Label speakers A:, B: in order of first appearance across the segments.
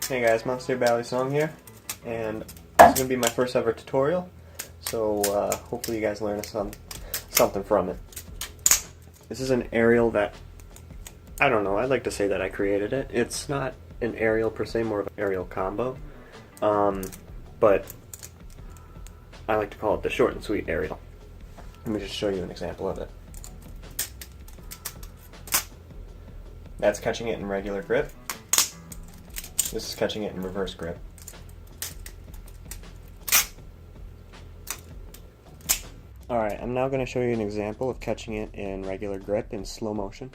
A: Hey guys, Balisong here, and this is going to be my first ever tutorial, so hopefully you guys learn something from it. This is an aerial that, I don't know, I'd like to say that I created it. It's not an aerial per se, more of an aerial combo, but I like to call it the short and sweet aerial. Let me just show you an example of it. That's catching it in regular grip. This is catching it in reverse grip. Alright, I'm now going to show you an example of catching it in regular grip in slow motion.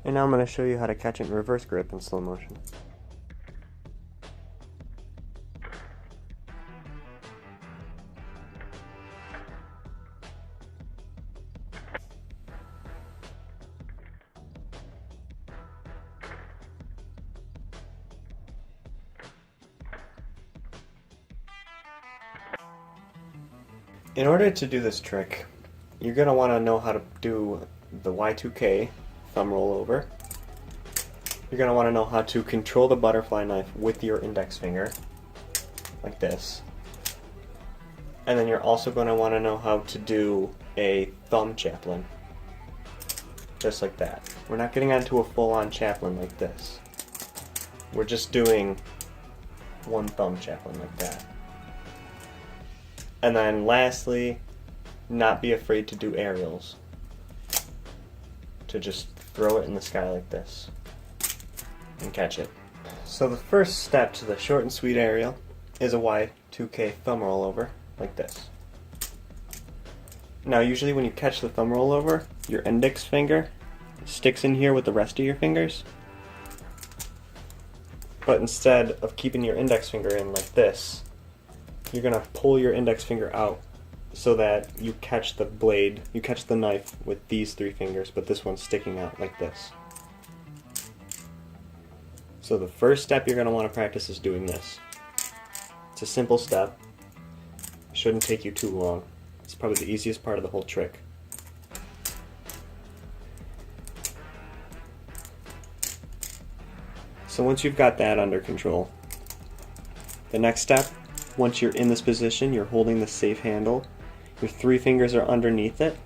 A: And now I'm going to show you how to catch it in reverse grip in slow motion. In order to do this trick, you're going to want to know how to do the Y2K thumb roll over. You're going to want to know how to control the butterfly knife with your index finger, like this. And then you're also going to want to know how to do a thumb chaplain, just like that. We're not getting onto a full-on chaplain like this. We're just doing one thumb chaplain like that. And then lastly, not be afraid to do aerials. To just throw it in the sky like this and catch it. So the first step to the short and sweet aerial is a Y2K thumb rollover like this. Now usually when you catch the thumb rollover, your index finger sticks in here with the rest of your fingers. But instead of keeping your index finger in like this, you're going to pull your index finger out so that you catch the blade, you catch the knife with these three fingers, but this one's sticking out like this. So the first step you're going to want to practice is doing this. It's a simple step. It shouldn't take you too long. It's probably the easiest part of the whole trick. So once you've got that under control, the next step, once you're in this position, you're holding the safe handle, your three fingers are underneath it,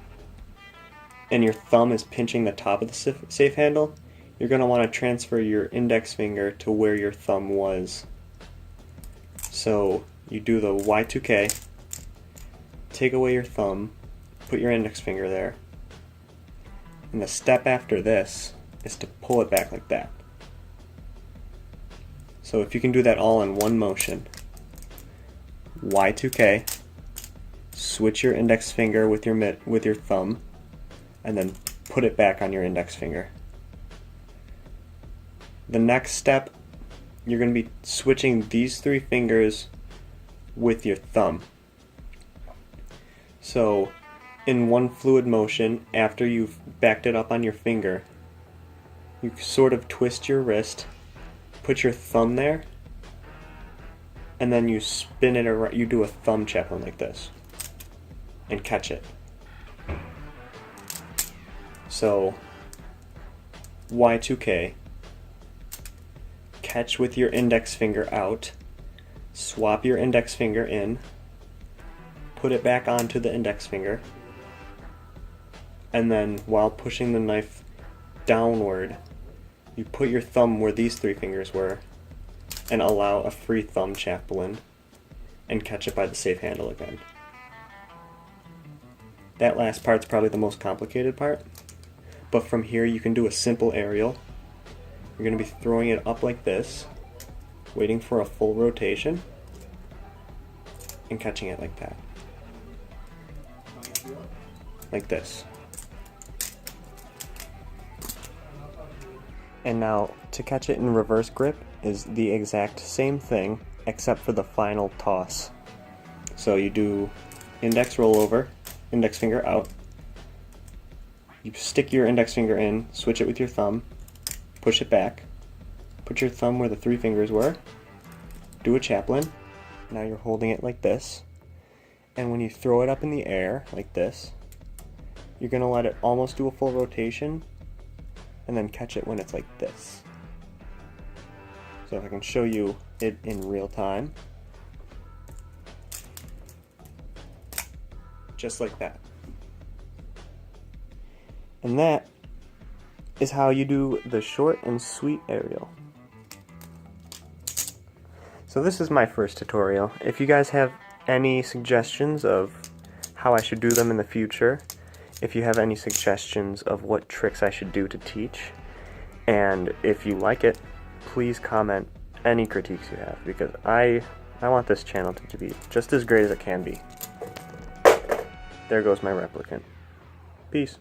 A: and your thumb is pinching the top of the safe handle, you're going to want to transfer your index finger to where your thumb was. So you do the Y2K, take away your thumb, put your index finger there, and the step after this is to pull it back like that. So if you can do that all in one motion, Y2K, switch your index finger with your thumb, and then put it back on your index finger. The next step, you're going to be switching these three fingers with your thumb. So in one fluid motion, after you've backed it up on your finger, you sort of twist your wrist, put your thumb there, and then you spin it around, you do a thumb chaplain like this, and catch it. So, Y2K, catch with your index finger out, swap your index finger in, put it back onto the index finger, and then while pushing the knife downward, you put your thumb where these three fingers were, and allow a free thumb chaplain, and catch it by the safe handle again. That last part's probably the most complicated part, but from here you can do a simple aerial. You're going to be throwing it up like this, waiting for a full rotation, and catching it like that. Like this. And now, to catch it in reverse grip is the exact same thing, except for the final toss. So you do index rollover, index finger out. You stick your index finger in, switch it with your thumb, push it back, put your thumb where the 3 fingers were, do a chaplain. Now you're holding it like this, and when you throw it up in the air like this, you're going to let it almost do a full rotation and then catch it when it's like this. So if I can show you it in real time, just like that. And that is how you do the short and sweet aerial. So this is my first tutorial. If you guys have any suggestions of how I should do them in the future, if you have any suggestions of what tricks I should do to teach, and if you like it, please comment any critiques you have, because I want this channel to be just as great as it can be. There goes my replicant. Peace.